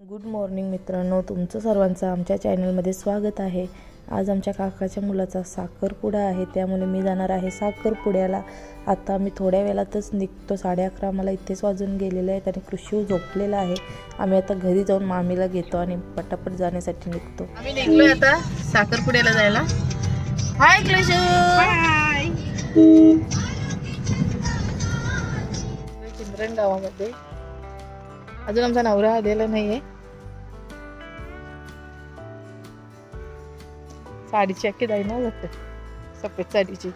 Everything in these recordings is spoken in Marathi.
गुड मॉर्निंग मित्रांनो, तुमचं सर्वांचं आमच्या चॅनलमध्ये स्वागत आहे। आज आमच्या काकाच्या मुलाचा साखरपुडा आहे, त्यामुळे मी जाणार आहे साखरपुड्याला। आता मी थोड्या वेळातच निघतो, 11:30 मला इथेच वाजून गेलेले आहेत आणि कृषी झोपलेला आहे। आम्ही आता घरी जाऊन मामीला घेतो आणि पटापट जाण्यासाठी निघतो। आम्ही निघलोय आता साखरपुड्याला जायला। हाय कृषू, हाय। चिंद्रण गावामध्ये अजून आमचा नवरा आलेला नाहीये। साडीची अख्खी जाई ना जाते, सफेद साडीची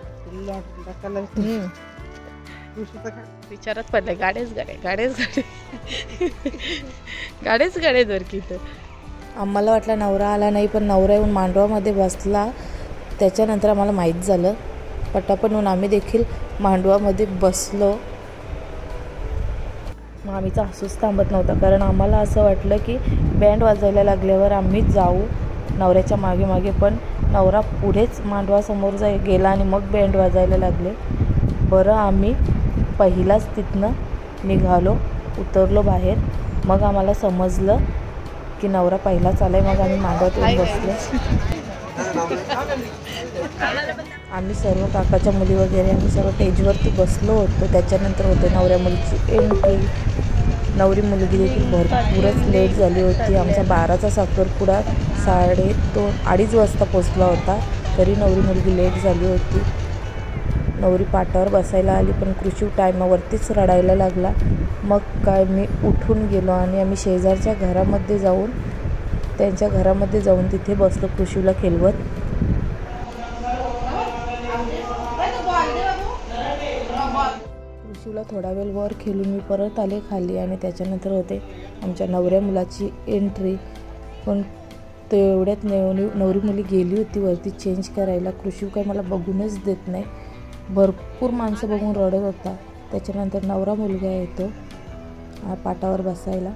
विचारात पडलाय। गाड्याच गाड्या जर की तर आम्हाला वाटलं नवरा आला नाही, पण नवरा येऊन मांडवामध्ये बसला। त्याच्यानंतर आम्हाला माहीत झालं, पटापट म्हणून आम्ही देखील मांडवामध्ये बसलो। मामीचा हसूच थांबत नव्हता, कारण आम्हाला असं वाटलं की बँड वाजायला लागल्यावर आम्ही जाऊ नवऱ्याच्या मागे मागे, पण नवरा पुढेच मांडवासमोर गेला आणि मग बँड वाजायला लागले। बरं, आम्ही पहिलाच तिथनं निघालो, उतरलो बाहेर। मग आम्हाला समजलं की नवरा पहिलाच आलाय। मग आम्ही मांडवात येऊन बसलो। आम्ही सर्व काकाच्या मुली वगैरे आम्ही सर्व स्टेजवरती बसलो होतो। त्याच्यानंतर होते नवऱ्या मुलीची एंट्री। नवरी मुलगी देखील भरपूरच लेट झाली होती। आमचा 12चा साखरपुडा 2:30 वाजता पोचला होता, तरी नवरी मुलगी लेट झाली होती। नवरी पाटावर बसायला आली, पण कृषी टायमावरतीच रडायला लागला। मग काय मी उठून गेलो आणि आम्ही शेजारच्या घरामध्ये जाऊन त्यांच्या घरामध्ये जाऊन तिथे बसलो कृषीला खेळवत। कृषीला थोडा वेळ वर खेळून मी परत आले खाली आणि त्याच्यानंतर होते आमच्या नवऱ्या मुलाची एंट्री। पण तेवढ्यात नवरी मुली गेली होती वरती चेंज करायला। कृषी काय मला बघूनच देत नाही, भरपूर माणसं बघून रडत होता। त्याच्यानंतर नवरा मुलगा येतो पाटावर बसायला।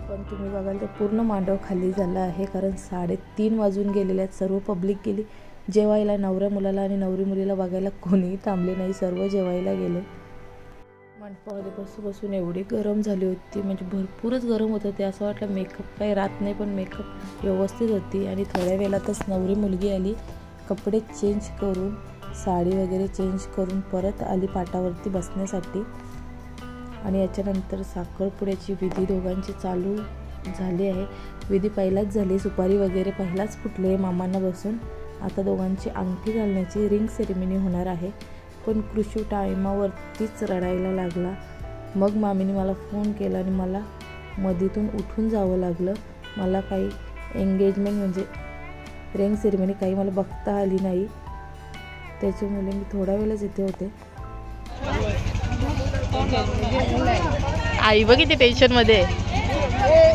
पण तुम्ही बघाल तर पूर्ण मांडव खाली झाला आहे, कारण 3:30 वाजून गेलेले आहेत। सर्व पब्लिक गेली जेवायला। नवऱ्या मुलाला आणि नवरी मुलीला बघायला कोणीही थांबले नाही, सर्व जेवायला गेले। मंडपामध्ये बसून एवढी गरम झाली होती, म्हणजे भरपूरच गरम होतं ते। असं वाटलं मेकअप काही राहत नाही, पण मेकअप व्यवस्थित होती। आणि थोड्या वेळातच नवरी मुलगी आली, कपडे चेंज करून साडी वगैरे चेंज करून परत आली पाटावरती बसण्यासाठी। आणि याच्यानंतर साखरपुड्याची विधी दोघांची चालू झाली आहे। विधी पहिलाच झाली, सुपारी वगैरे पहिलाच फुटले मामांना बसून। आता दोघांची अंगठी घालण्याची रिंग सेरेमनी होणार आहे। पण कृषी टायमावरतीच रडायला लागला। मग मामीने मला फोन केला आणि मला मधीतून उठून जावं लागलं। मला काही एंगेजमेंट म्हणजे रिंग सेरेमनी काही मला बघता आली नाही, त्याच्यामुळे मी थोडा वेळच इथे होते। आई बघ किती टेन्शन मध्ये,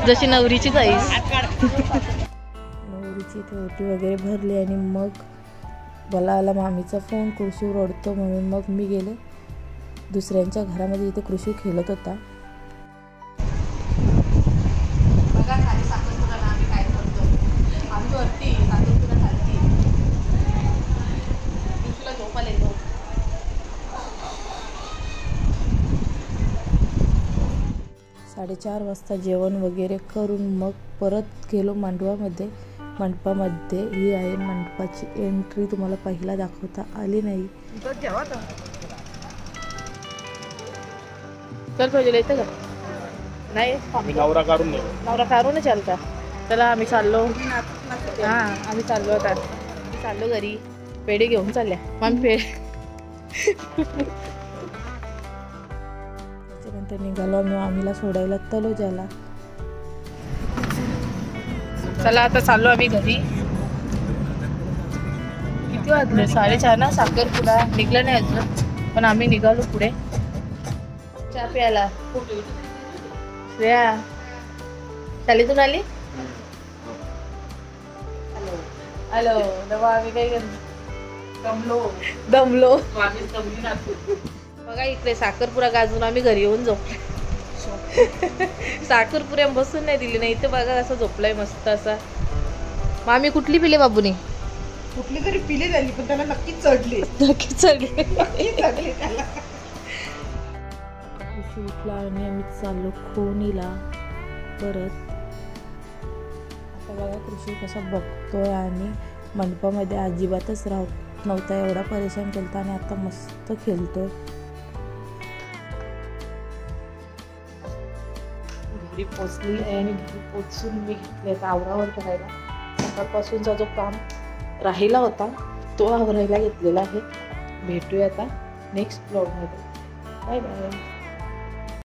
जशी नवरीचीच आई। नवरीची इथे ओटी वगैरे भरली आणि मग मला आला मामीचा फोन, कृषी रडतो म्हणून। मग मी गेले दुसऱ्यांच्या घरामध्ये, इथे कृषी खेळत होता। साडेचार वाजता जेवण वगैरे करून मग परत गेलो मंडपामध्ये। ही आहे मंडपाची एंट्री, तुम्हाला पहिला दाखवता आली नाही। चल पाहिजे येतं का नाही, नवरा काढून चालता। चला आम्ही चाललो, आम्ही चाललो आता, चाललो घरी। पेढे घेऊन चालल्या मामी, त्याच्यानंतर निघालो आम्ही मामीला सोडायला तलोजाला। चला आता चाललो आम्ही घरी। किती वाजले? 4:30 ना। साखरपुडा निघला नाही अजून, पण आम्ही निघालो पुढे चहा प्यायला। श्रेया शाळेतून आली? हॅलो तेव्हा आम्ही काय दमलो बघा इकडे साखरपुडा गाजून आम्ही घरी येऊन झोपलो। साखरपुऱ्या बसून नाही दिली नाही, इथे बघा असं झोपलाय मस्त असा। मामी कुठली पिले बाबूनी? कुठली तरी पिले झाली, पण त्याला नक्कीच चढले त्याला कृषी उठला आणि आम्ही चाललो खोनीला परत. आता बघा कृषी कसं बघतोय आणि मंडपामध्ये अजिबातच राहत नव्हता, एवढा परेशान केलता आणि आता मस्त खेळतोय. घरी पोचली आहे आणि घरी पोचून मी घेतले आवरावर करायला. सकाळपासूनचा जो काम राहिला होता तो आवरायला घेतलेला आहे. भेटूया आता नेक्स्ट ब्लॉगमध्ये. Bye bye.